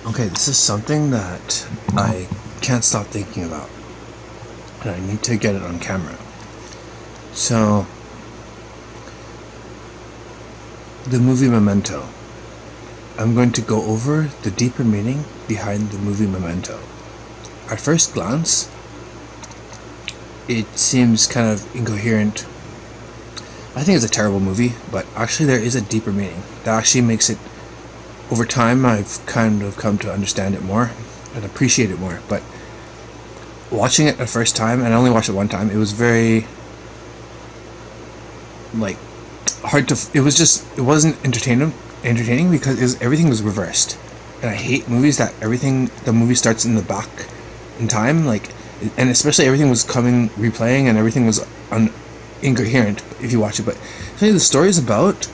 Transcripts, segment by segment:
Okay, this is something that I can't stop thinking about, and I need to get it on camera. So, the movie Memento. I'm going to go over the deeper meaning behind the movie Memento. At first glance, it seems kind of incoherent. I think it's a terrible movie, but actually there is a deeper meaning that actually makes it, over time, I've kind of come to understand it more and appreciate it more. But watching it the first time, and I only watched it one time, it was very, like, hard to, it wasn't entertaining because everything was reversed. And I hate movies that the movie starts in the back in time, like, and especially everything was replaying, and everything was incoherent if you watch it. But the story is about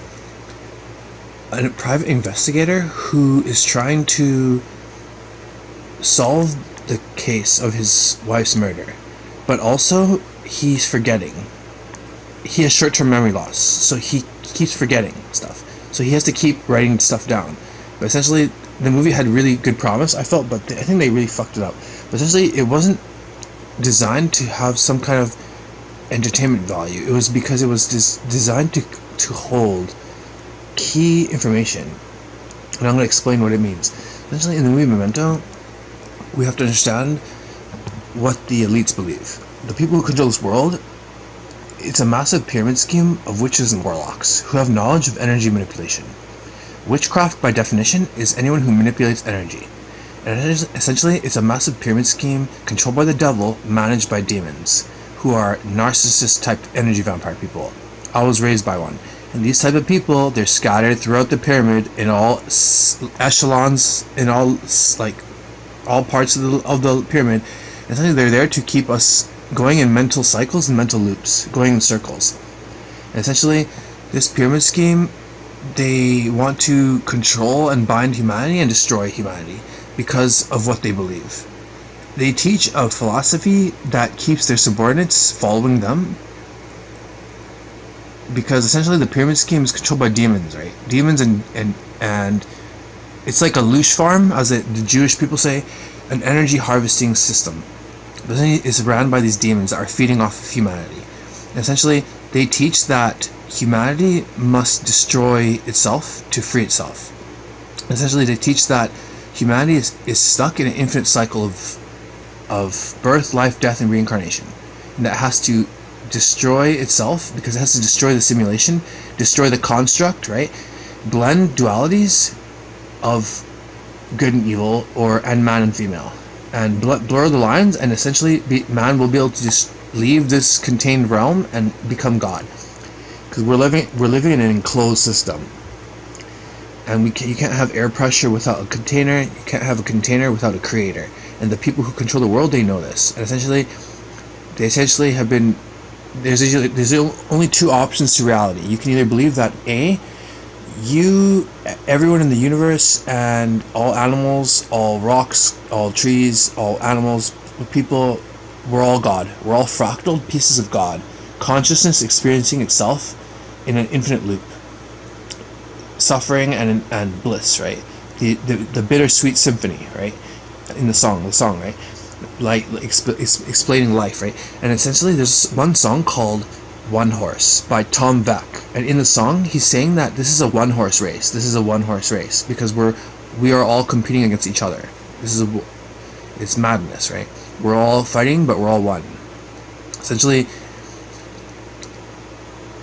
a private investigator who is trying to solve the case of his wife's murder, but also he's forgetting. He has short-term memory loss, so he keeps forgetting stuff. So he has to keep writing stuff down. But essentially, the movie had really good promise, I felt, but I think they really fucked it up. But essentially, it wasn't designed to have some kind of entertainment value. It was because it was designed to hold key information. And I'm going to explain what it means. Essentially, in the movie Memento, we have to understand what the elites believe. The people who control this world, it's a massive pyramid scheme of witches and warlocks who have knowledge of energy manipulation. Witchcraft, by definition, is anyone who manipulates energy. And essentially, it's a massive pyramid scheme controlled by the devil, managed by demons, who are narcissist-type energy vampire people. I was raised by one. And these type of people, they're scattered throughout the pyramid in all echelons, in all parts of the pyramid. And essentially, they're there to keep us going in mental cycles and mental loops, going in circles. And essentially, this pyramid scheme, they want to control and bind humanity and destroy humanity because of what they believe. They teach a philosophy that keeps their subordinates following them, because essentially the pyramid scheme is controlled by demons, right? Demons and it's like a loosh farm, as the Jewish people say, an energy harvesting system. But then it's ran by these demons that are feeding off of humanity. And essentially, they teach that humanity must destroy itself to free itself. Essentially, they teach that humanity is stuck in an infinite cycle of birth, life, death, and reincarnation. And that has to destroy itself, because it has to destroy the simulation, destroy the construct, right? Blend dualities of good and evil, and man and female, and blur the lines, and essentially man will be able to just leave this contained realm and become God. Because we're living in an enclosed system, and you can't have air pressure without a container. You can't have a container without a creator. And the people who control the world, they know this. And they essentially have been. There's only two options to reality. You can either believe that everyone in the universe, and all animals, all rocks, all trees, all animals, people, we're all God. We're all fractal pieces of God. Consciousness experiencing itself in an infinite loop. Suffering and bliss, right? The bittersweet symphony, right? In the song, right? Explaining life, right? And essentially, there's one song called "One Horse" by Tom Beck, and in the song, he's saying that this is a one-horse race. This is a one-horse race because we are all competing against each other. It's madness, right? We're all fighting, but we're all one. Essentially,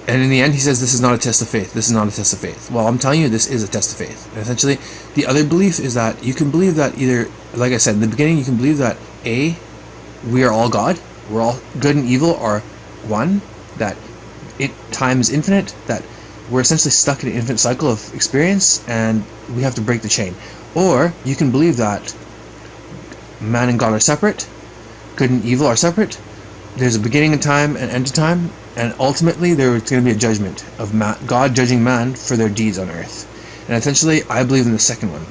and in the end, he says, this is not a test of faith. This is not a test of faith. Well, I'm telling you, this is a test of faith. And essentially, the other belief is that you can believe that either, like I said in the beginning, you can believe that we are all God. We're all good and evil are one. That time is infinite. That we're essentially stuck in an infinite cycle of experience, and we have to break the chain. Or you can believe that man and God are separate. Good and evil are separate. There's a beginning of time and end of time. And ultimately, there is going to be a judgment of God judging man for their deeds on earth. And essentially, I believe in the second one.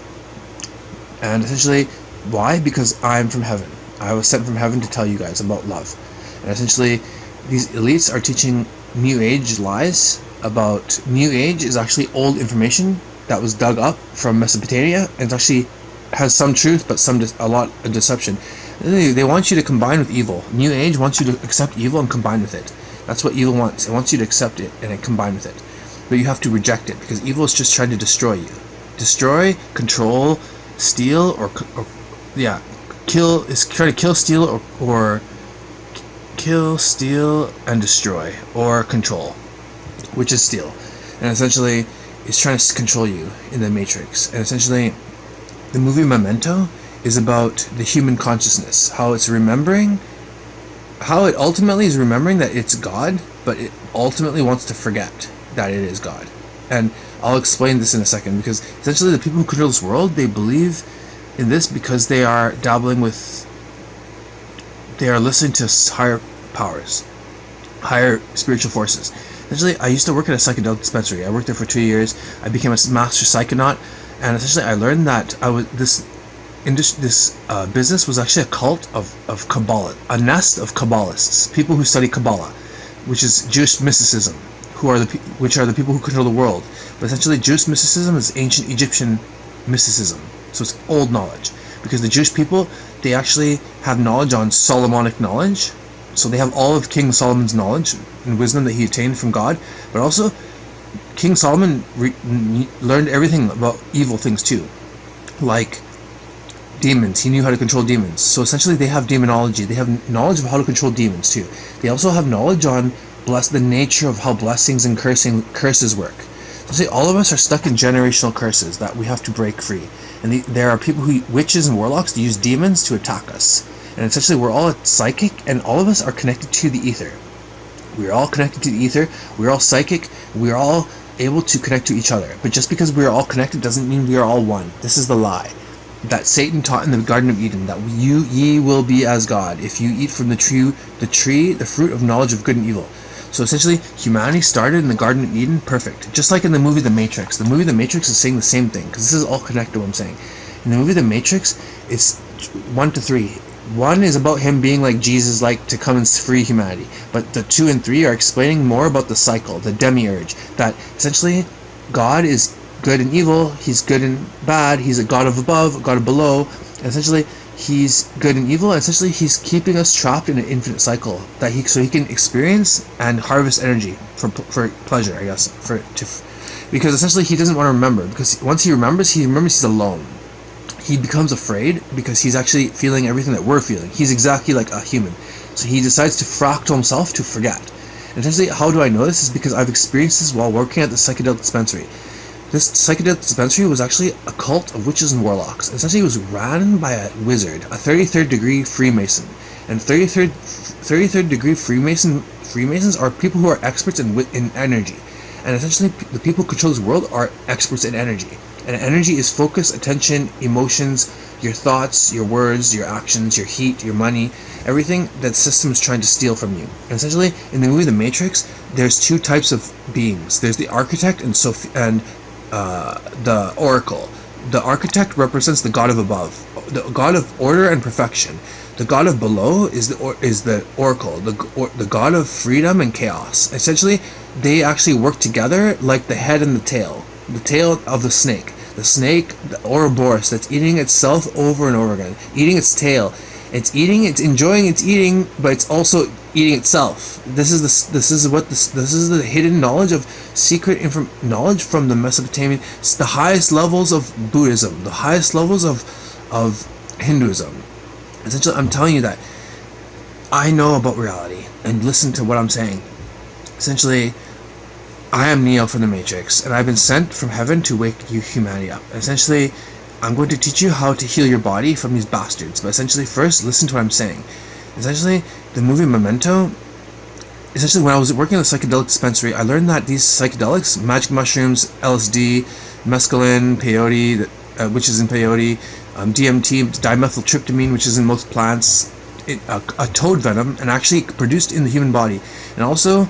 And essentially, why? Because I'm from heaven. I was sent from heaven to tell you guys about love. And essentially, these elites are teaching New Age lies about New Age is actually old information that was dug up from Mesopotamia, and it's actually has some truth, but a lot of deception. They want you to combine with evil. New Age wants you to accept evil and combine with it. That's what evil wants. It wants you to accept it and then combine with it. But you have to reject it, because evil is just trying to destroy you. Destroy, control, steal, or yeah, kill. Is trying to kill, steal, or kill, steal, and destroy, or control, which is steal. And essentially, it's trying to control you in the Matrix. And essentially, the movie Memento is about the human consciousness, how it ultimately is remembering that it's God, but it ultimately wants to forget that it is God. And I'll explain this in a second, because essentially the people who control this world, they believe in this because they are listening to higher powers, higher spiritual forces. Essentially, I used to work at a psychedelic dispensary. I worked there for 2 years. I became a master psychonaut, and essentially I learned that this business was actually a cult of Kabbalah, a nest of Kabbalists, people who study Kabbalah, which is Jewish mysticism, which are the people who control the world. But essentially, Jewish mysticism is ancient Egyptian mysticism, so it's old knowledge. Because the Jewish people, they actually have knowledge on Solomonic knowledge, so they have all of King Solomon's knowledge and wisdom that he attained from God. But also, King Solomon learned everything about evil things too, like demons. He knew how to control demons. So essentially, they have demonology. They have knowledge of how to control demons too. They also have knowledge on the nature of how blessings and curses work. Essentially, all of us are stuck in generational curses that we have to break free. And there are people witches and warlocks, that use demons to attack us. And essentially, we're all psychic, and all of us are connected to the ether. We're all connected to the ether. We're all psychic. We're all able to connect to each other. But just because we're all connected doesn't mean we are all one. This is the lie that Satan taught in the Garden of Eden, that ye will be as God if you eat from the fruit of knowledge of good and evil. So essentially, humanity started in the Garden of Eden perfect. Just like in the movie The Matrix. The movie The Matrix is saying the same thing, because this is all connected to what I'm saying. In the movie The Matrix, it's 1 to 3. 1 is about him being like Jesus, like to come and free humanity. But the 2 and 3 are explaining more about the cycle, the demiurge. That essentially, God is good and evil, he's good and bad, he's a God of above, a God of below. And essentially, he's good and evil, and essentially he's keeping us trapped in an infinite cycle so he can experience and harvest energy for pleasure, I guess, because essentially he doesn't want to remember, because once he remembers he's alone. He becomes afraid because he's actually feeling everything that we're feeling. He's exactly like a human, so he decides to fractal himself to forget. And essentially, how do I know this? Is because I've experienced this while working at the psychedelic dispensary. This psychedelic dispensary was actually a cult of witches and warlocks. Essentially, it was ran by a wizard, a 33rd degree Freemason. And 33rd degree Freemasons are people who are experts in energy. And essentially, the people who control this world are experts in energy. And energy is focus, attention, emotions, your thoughts, your words, your actions, your heat, your money, everything that the system is trying to steal from you. And essentially, in the movie The Matrix, there's 2 types of beings. There's the architect and the oracle. The architect represents the God of above, the God of order and perfection. The God of below is the oracle, the God of freedom and chaos. Essentially, they actually work together like the head and the tail of the snake. The Ouroboros, that's eating itself over and over again, eating its tail. It's enjoying its eating, but it's also eating itself. This is the hidden knowledge of secret knowledge from the Mesopotamian, the highest levels of Buddhism, the highest levels of Hinduism. Essentially, I'm telling you that I know about reality, and listen to what I'm saying. Essentially, I am Neo from the Matrix, and I've been sent from heaven to wake you humanity up. Essentially, I'm going to teach you how to heal your body from these bastards. But essentially, first, listen to what I'm saying. Essentially, the movie Memento, essentially when I was working at the psychedelic dispensary, I learned that these psychedelics, magic mushrooms, LSD, mescaline, peyote, which is in peyote, DMT, dimethyltryptamine, which is in most plants, a toad venom, and actually produced in the human body. And also,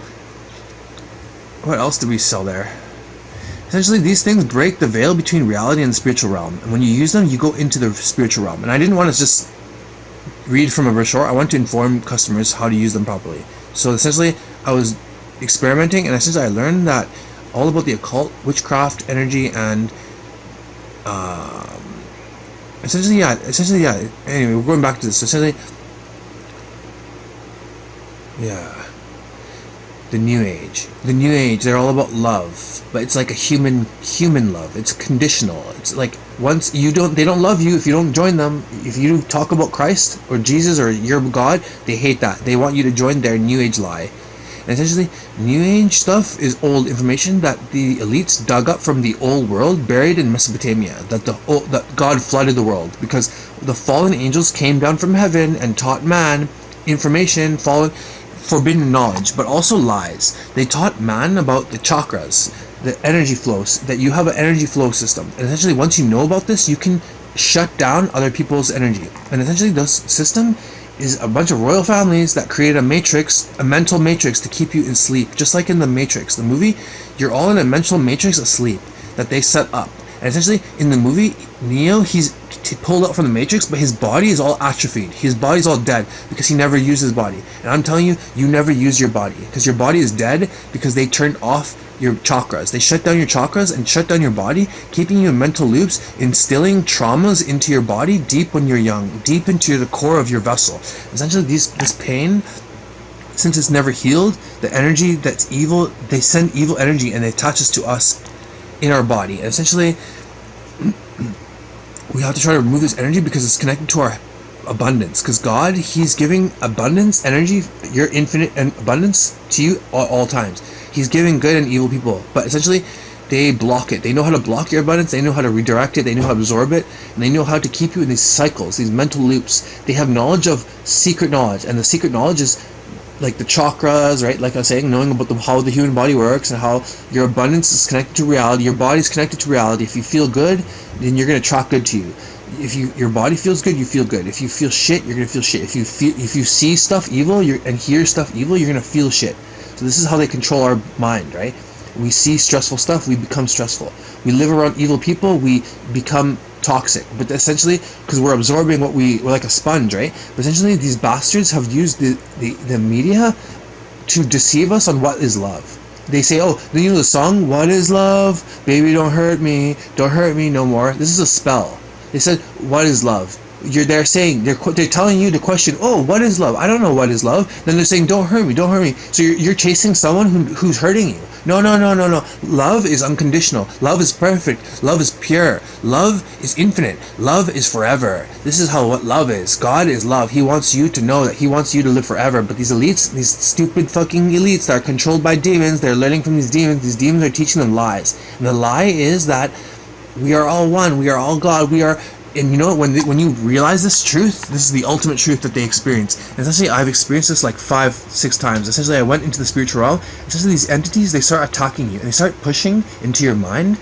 what else do we sell there? Essentially, these things break the veil between reality and the spiritual realm. And when you use them, you go into the spiritual realm. And I didn't want to just read from a brochure. I want to inform customers how to use them properly. So essentially, I was experimenting, and essentially I learned that all about the occult, witchcraft, energy, and Essentially, yeah. Anyway, we're going back to this. Essentially, yeah. The new age, they're all about love, but it's like a human love. It's conditional. It's like, once you don't they don't love you if you don't join them. If you talk about Christ or Jesus or your God, they hate that. They want you to join their new age lie. And essentially, new age stuff is old information that the elites dug up from the old world buried in Mesopotamia, that God flooded the world because the fallen angels came down from heaven and taught man information, fallen forbidden knowledge, but also lies. They taught man about the chakras, the energy flows, that you have an energy flow system. And essentially, once you know about this, you can shut down other people's energy. And essentially, this system is a bunch of royal families that created a matrix, a mental matrix to keep you in sleep. Just like in the Matrix, the movie, you're all in a mental matrix asleep that they set up. And essentially, in the movie, Neo, he's pulled out from the Matrix, but his body is all atrophied. His body's all dead because he never used his body. And I'm telling you, you never use your body because your body is dead because they turned off your chakras. They shut down your chakras and shut down your body, keeping you in mental loops, instilling traumas into your body deep when you're young, deep into the core of your vessel. Essentially, this pain, since it's never healed, the energy that's evil, they send evil energy and they attach it to us in our body. And essentially, we have to try to remove this energy because it's connected to our abundance. Because God, He's giving abundance, energy, your infinite abundance to you at all times. He's giving good and evil people, but essentially, they block it. They know how to block your abundance. They know how to redirect it. They know how to absorb it, and they know how to keep you in these cycles, these mental loops. They have knowledge of secret knowledge, and the secret knowledge is like the chakras, right? Like I was saying, knowing about how the human body works and how your abundance is connected to reality. Your body's connected to reality. If you feel good, then you're gonna attract good to you. If your body feels good, you feel good. If you feel shit, you're gonna feel shit. If you see stuff evil, and hear stuff evil, you're gonna feel shit. So this is how they control our mind, right? We see stressful stuff, we become stressful. We live around evil people, we become toxic. But essentially, because we're absorbing we're like a sponge, right? But essentially, these bastards have used the media to deceive us on what is love. They say, oh, you know the song, "What is love? Baby, don't hurt me no more." This is a spell. They said, "What is love?" They're saying, they're telling you the question, oh, what is love? I don't know what is love. Then they're saying, don't hurt me. So you're chasing someone who's hurting you. No. Love is unconditional. Love is perfect. Love is pure. Love is infinite. Love is forever. This is what love is. God is love. He wants you to know that He wants you to live forever. But these elites, these stupid fucking elites that are controlled by demons, they're learning from these demons. These demons are teaching them lies. And the lie is that we are all one. We are all God. And you know what, when you realize this truth, this is the ultimate truth that they experience. And essentially, I've experienced this like 5-6 times. Essentially, I went into the spiritual realm. Essentially, these entities, they start attacking you. And they start pushing into your mind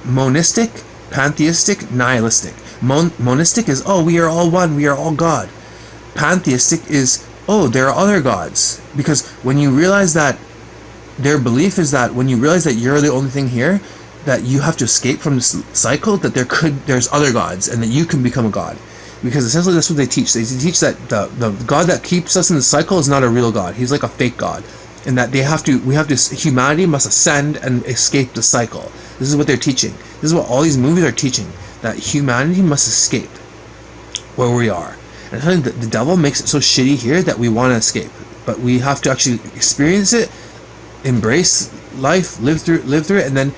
monistic, pantheistic, nihilistic. Monistic is, oh, we are all one. We are all God. Pantheistic is, oh, there are other gods. Because when you realize that, their belief is that when you realize that you're the only thing here, that you have to escape from this cycle, that there's other gods, and that you can become a god. Because essentially that's what they teach. They teach that the God that keeps us in the cycle is not a real God. He's like a fake God. And that humanity must ascend and escape the cycle. This is what they're teaching. This is what all these movies are teaching. That humanity must escape where we are. And I think the devil makes it so shitty here that we want to escape. But we have to actually experience it, embrace life, live through it, and then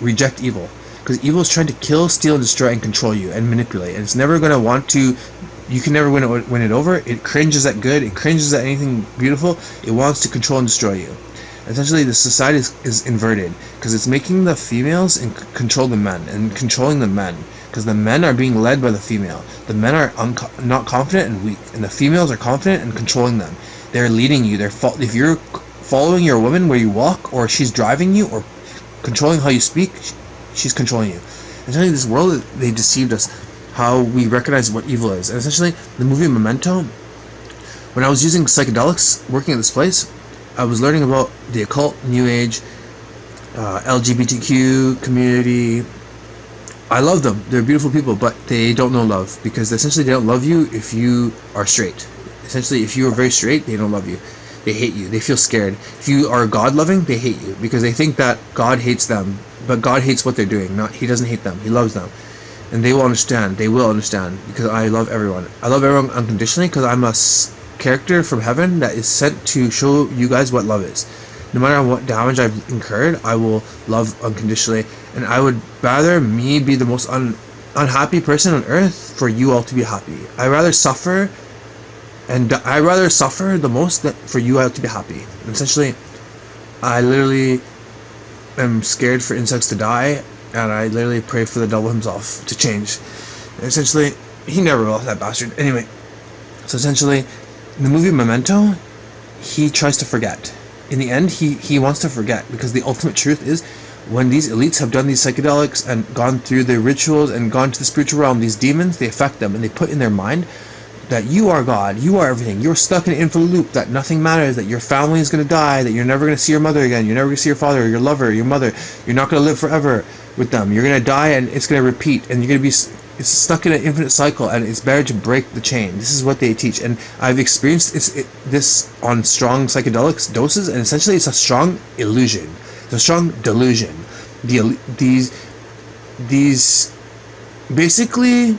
reject evil. Because evil is trying to kill, steal, destroy, and control you and manipulate. And it's never going to want to. You can never win it over. It cringes at good. It cringes at anything beautiful. It wants to control and destroy you. Essentially, the society is inverted because it's making the females and control the men, and controlling the men. Because the men are being led by the female. The men are not confident and weak, and the females are confident and controlling them. They're leading you. If you're following your woman where you walk, or she's driving you, or controlling how you speak, she's controlling you. Essentially, this world, they deceived us, how we recognize what evil is. And essentially, the movie Memento, when I was using psychedelics working at this place, I was learning about the occult, New Age, LGBTQ community. I love them. They're beautiful people, but they don't know love, because essentially they don't love you if you are straight. Essentially, if you are very straight, they don't love you. They hate you. They feel scared. If you are God-loving, they hate you because they think that God hates them, but God hates what they're doing. He doesn't hate them. He loves them. and they will understand. They will understand because I love everyone. I love everyone unconditionally because I'm a character from heaven that is sent to show you guys what love is. No matter what damage I've incurred, I will love unconditionally, and I would rather me be the most unhappy person on earth for you all to be happy. I rather suffer, and I rather suffer the most for you all to be happy. And essentially, I literally am scared for insects to die, and I literally pray for the devil himself to change. And essentially, he never will, that bastard. Anyway, so essentially, in the movie Memento, he tries to forget. In the end, he wants to forget, because the ultimate truth is, when these elites have done these psychedelics and gone through the rituals and gone to the spiritual realm, these demons, they affect them, and they put in their mind that you are God, you are everything, you're stuck in an infinite loop, that nothing matters, that your family is going to die, that you're never going to see your mother again, you're never going to see your father, your lover, your mother, you're not going to live forever with them, you're going to die and it's going to repeat, and you're going to be it's stuck in an infinite cycle, and it's better to break the chain. This is what they teach, and I've experienced this on strong psychedelics doses, and essentially it's a strong illusion, it's a strong delusion. These basically,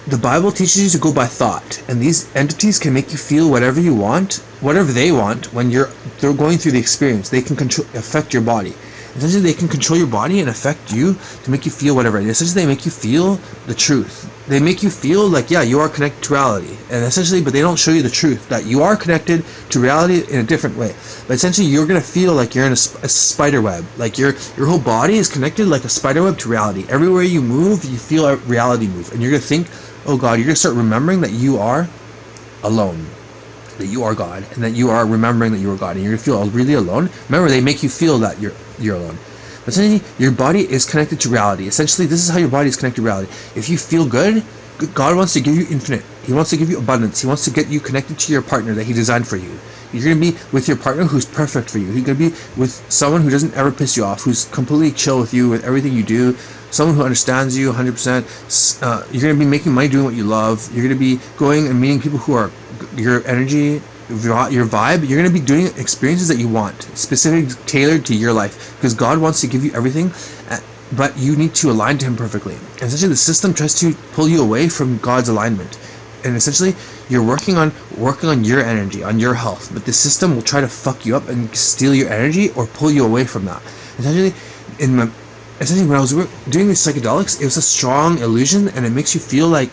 the Bible teaches you to go by thought, and these entities can make you feel whatever you want, whatever they want. When they're going through the experience, they can affect your body. Essentially, they can control your body and affect you to make you feel whatever. And essentially, they make you feel the truth. They make you feel like, yeah, you are connected to reality. And essentially, but they don't show you the truth, that you are connected to reality in a different way. But essentially, you're going to feel like you're in a spider web. Like your whole body is connected like a spider web to reality. Everywhere you move, you feel a reality move. And you're going to think, oh God, you're going to start remembering that you are alone, that you are God, and that you are remembering that you are God, and you're going to feel really alone. Remember, they make you feel that you're alone. But essentially, your body is connected to reality. Essentially, this is how your body is connected to reality. If you feel good, God wants to give you infinite. He wants to give you abundance. He wants to get you connected to your partner that he designed for you. You're going to be with your partner who's perfect for you. You're going to be with someone who doesn't ever piss you off, who's completely chill with you, with everything you do, someone who understands you 100%. You're going to be making money doing what you love. You're going to be going and meeting people who are your energy, your vibe. You're going to be doing experiences that you want, specifically tailored to your life, because God wants to give you everything, but you need to align to him perfectly. And essentially, the system tries to pull you away from God's alignment, and essentially you're working on your energy, on your health, but the system will try to fuck you up and steal your energy or pull you away from that. Essentially, when I was doing these psychedelics, it was a strong illusion, and it makes you feel like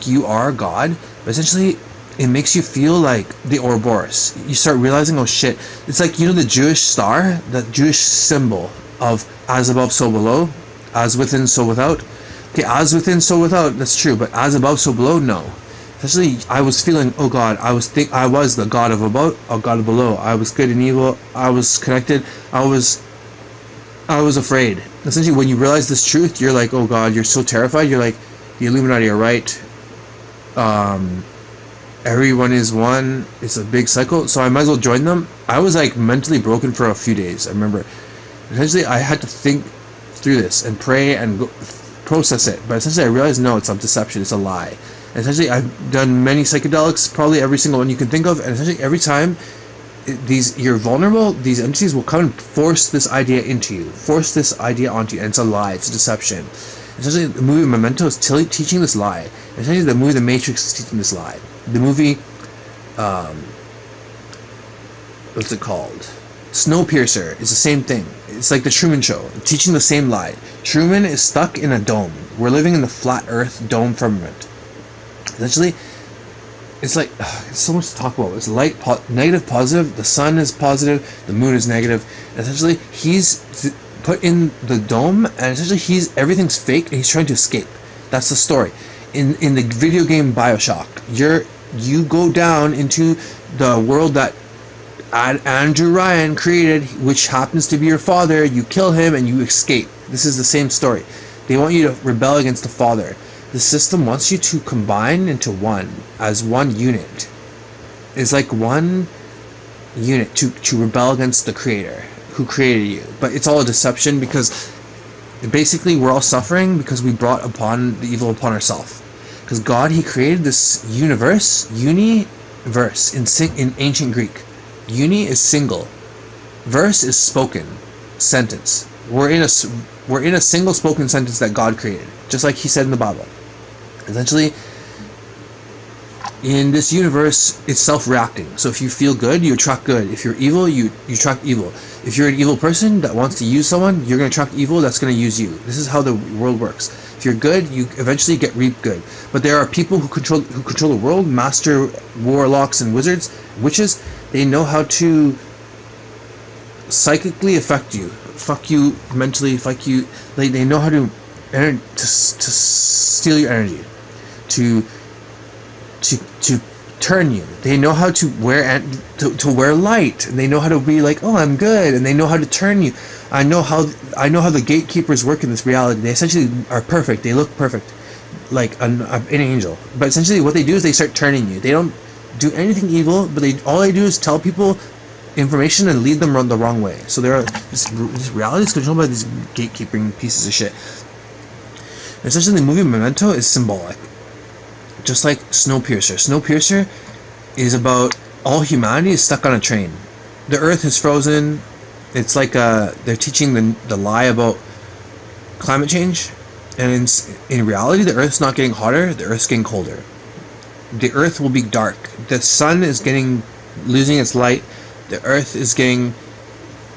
you are God, but essentially it makes you feel like the Ouroboros. You start realizing, oh shit, it's like, the Jewish star, that Jewish symbol of as above, so below, as within, so without. Okay, as within, so without, that's true, but as above, so below, no. Essentially, I was feeling, oh God, I was the God of above, a God of below. I was good and evil, I was connected, I was afraid. Essentially, when you realize this truth, you're like, oh God, you're so terrified, you're like, the Illuminati are right. Everyone is one. It's a big cycle, so I might as well join them. I was like mentally broken for a few days. I remember. Essentially, I had to think through this and pray and process it. But essentially, I realized, no, it's a deception. It's a lie. And essentially, I've done many psychedelics, probably every single one you can think of. And essentially, every time you're vulnerable, these entities will come and force this idea into you, force this idea onto you, and it's a lie. It's a deception. Essentially, the movie Memento is teaching this lie. And essentially, the movie The Matrix is teaching this lie. The movie, what's it called? Snowpiercer is the same thing. It's like the Truman Show, teaching the same lie. Truman is stuck in a dome. We're living in the flat Earth dome firmament. Essentially, it's like, it's so much to talk about. It's light, negative, positive. The sun is positive. The moon is negative. And essentially, he's put in the dome, and essentially everything's fake, and he's trying to escape. That's the story. In the video game BioShock, you go down into the world that Andrew Ryan created, which happens to be your father. You kill him and you escape. This is the same story. They want you to rebel against the father. The system wants you to combine into one, as one unit. It's like one unit to rebel against the creator who created you. But it's all a deception, because basically we're all suffering because we brought upon the evil upon ourselves. Because God, he created this universe, universe, in ancient Greek. Uni is single. Verse is spoken, sentence. we're in a we're in a single spoken sentence that God created, just like He said in the Bible. Essentially, in this universe, it's self-reacting. So if you feel good, you attract good. If you're evil, you attract evil. If you're an evil person that wants to use someone, you're going to attract evil that's going to use you. This is how the world works. If you're good, you eventually reap good. But there are people who control the world, master warlocks and wizards, witches. They know how to psychically affect you, fuck you mentally, fuck you. They know how to steal your energy, to turn you. They know how to wear wear light, and they know how to be like, oh, I'm good, and they know how to turn you. I know how the gatekeepers work in this reality. They essentially are perfect. They look perfect, like an angel. But essentially, what they do is they start turning you. They don't do anything evil, but all they do is tell people information and lead them the wrong way. So this reality is controlled by these gatekeeping pieces of shit. Essentially, the movie Memento is symbolic. Just like Snowpiercer. Snowpiercer is about all humanity is stuck on a train. The Earth is frozen. It's like they're teaching the lie about climate change, and in reality, the Earth's not getting hotter. The Earth's getting colder. The Earth will be dark. The sun is losing its light. The Earth is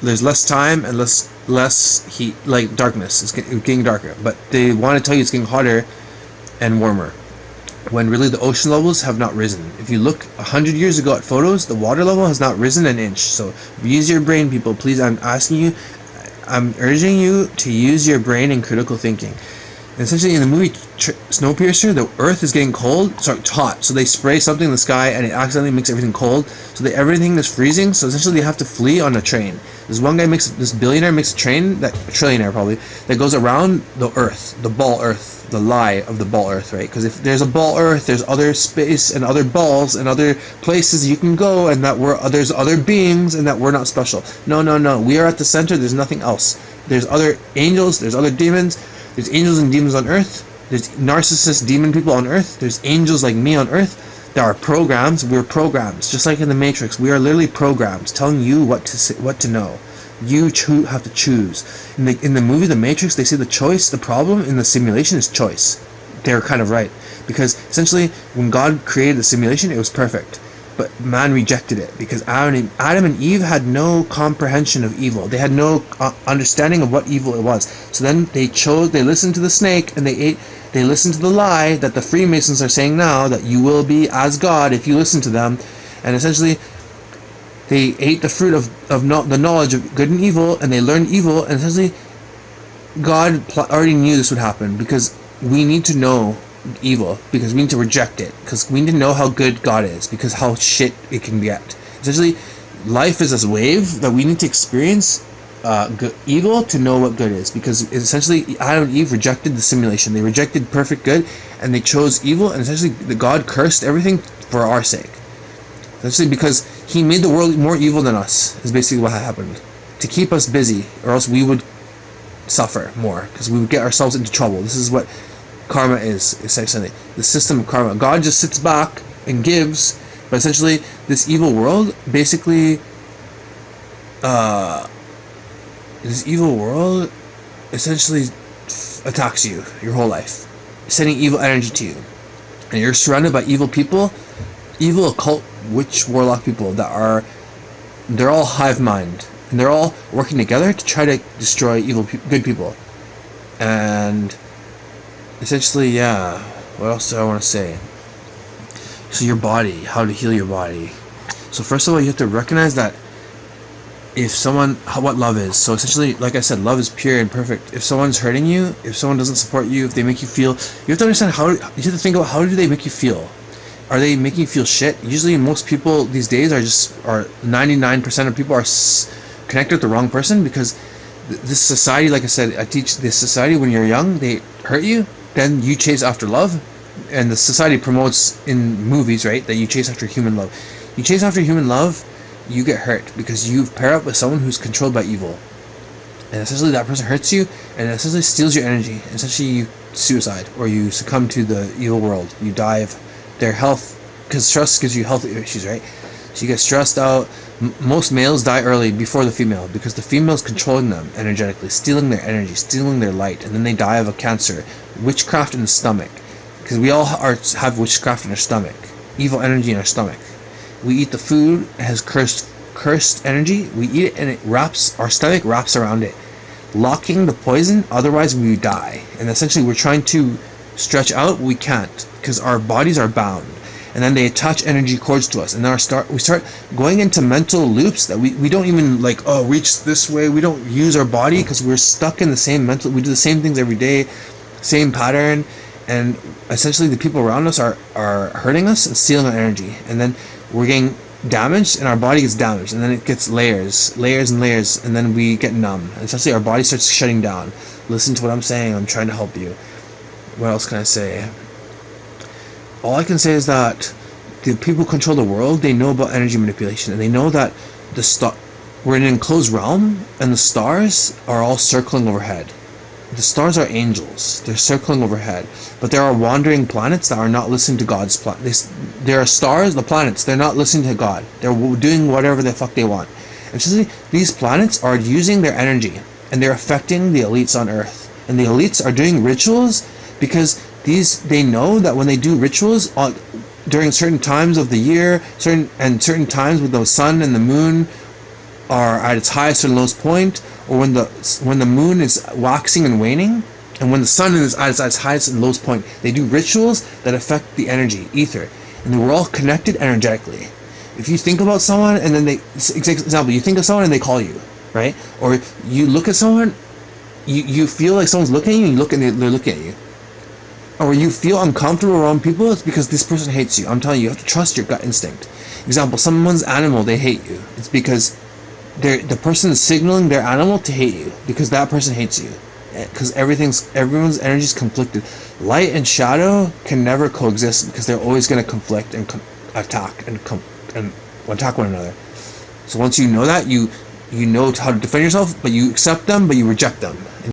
there's less time and less heat, like darkness. It's getting darker. But they want to tell you it's getting hotter and warmer, when really the ocean levels have not risen. If you look 100 years ago at photos, the water level has not risen an inch. So use your brain, people. Please, I'm urging you to use your brain and critical thinking. And essentially, in the movie Snowpiercer, the Earth is getting it's hot. So they spray something in the sky, and it accidentally makes everything cold. So everything is freezing. So essentially, they have to flee on a train. This billionaire makes a trillionaire probably, that goes around the Earth, the ball Earth, the lie of the ball Earth, right? Because if there's a ball Earth, there's other space and other balls and other places you can go, and there's other beings, and that we're not special. No. We are at the center. There's nothing else. There's other angels. There's other demons. There's angels and demons on Earth. There's narcissist demon people on Earth. There's angels like me on Earth. There are programs. We're programs, just like in the Matrix. We are literally programs telling you what to know. You have to choose. In the movie The Matrix, they say the problem in the simulation is choice. They're kind of right, because essentially when God created the simulation, it was perfect, but man rejected it because Adam and Eve had no comprehension of evil. They had no understanding of what evil it was. So then they listened to the snake, and they listened to the lie that the Freemasons are saying now, that you will be as God if you listen to them. And essentially they ate the fruit of the knowledge of good and evil, and they learned evil. And essentially God already knew this would happen, because we need to know evil, because we need to reject it, because we need to know how good God is, because how shit it can get. Essentially, life is this wave that we need to experience evil to know what good is, because essentially Adam and Eve rejected the simulation. They rejected perfect good, and they chose evil, and essentially God cursed everything for our sake. Essentially, because He made the world more evil than us, is basically what happened, to keep us busy, or else we would suffer more, because we would get ourselves into trouble. This is what karma is, essentially. The system of karma. God just sits back and gives, but essentially this evil world essentially attacks you your whole life, sending evil energy to you, and you're surrounded by evil people, evil occult witch warlock people they're all hive mind, and they're all working together to try to destroy good people. And essentially, yeah, what else do I want to say? So your body, how to heal your body. So first of all, you have to recognize that what love is. So essentially, like I said, love is pure and perfect. If someone's hurting you, if someone doesn't support you, if they make you feel, you have to understand you have to think about, how do they make you feel? Are they making you feel shit? Usually most people these days are 99% of people are connected with the wrong person, because this society, like I said, I teach this society, when you're young, they hurt you, then you chase after love, and the society promotes in movies, right, that you chase after human love. You chase after human love, you get hurt, because you pair up with someone who's controlled by evil, and essentially that person hurts you, and essentially steals your energy. Essentially you suicide, or you succumb to the evil world. You die of their health, because stress gives you health issues, right? So you get stressed out, Most males die early before the female because the female is controlling them energetically, stealing their energy, stealing their light, and then they die of a cancer, witchcraft in the stomach, because we all have witchcraft in our stomach, evil energy in our stomach. We eat the food, it has cursed energy. We eat it and our stomach wraps around it, locking the poison. Otherwise, we die. And essentially, we're trying to stretch out, we can't because our bodies are bound. And then they attach energy cords to us, and then we start going into mental loops that we don't even like. Oh, reach this way. We don't use our body because we're stuck in the same mental. We do the same things every day, same pattern, and essentially the people around us are hurting us and stealing our energy. And then we're getting damaged, and our body gets damaged, and then it gets layers and layers, and then we get numb. And essentially, our body starts shutting down. Listen to what I'm saying. I'm trying to help you. What else can I say? All I can say is that the people who control the world, they know about energy manipulation, and they know that we're in an enclosed realm, and the stars are all circling overhead. The stars are angels. They're circling overhead. But there are wandering planets that are not listening to God's plan. There are stars, the planets, they're not listening to God. They're doing whatever the fuck they want. And so these planets are using their energy, and they're affecting the elites on Earth. And the elites are doing rituals because they know that when they do rituals during certain times of the year, certain times with the sun and the moon are at its highest and lowest point, or when the moon is waxing and waning, and when the sun is at its highest and lowest point, they do rituals that affect the energy, ether, and we're all connected energetically. If you think about someone, and then example, you think of someone and they call you, right? Or you look at someone, you feel like someone's looking at you, and you look and they're looking at you. Or you feel uncomfortable around people, it's because this person hates you. I'm telling you, you have to trust your gut instinct. Example, someone's animal, they hate you. It's because the person is signaling their animal to hate you, because that person hates you. Because everyone's energy is conflicted. Light and shadow can never coexist because they're always going to conflict and attack and attack one another. So once you know that, you know how to defend yourself, but you accept them, but you reject them.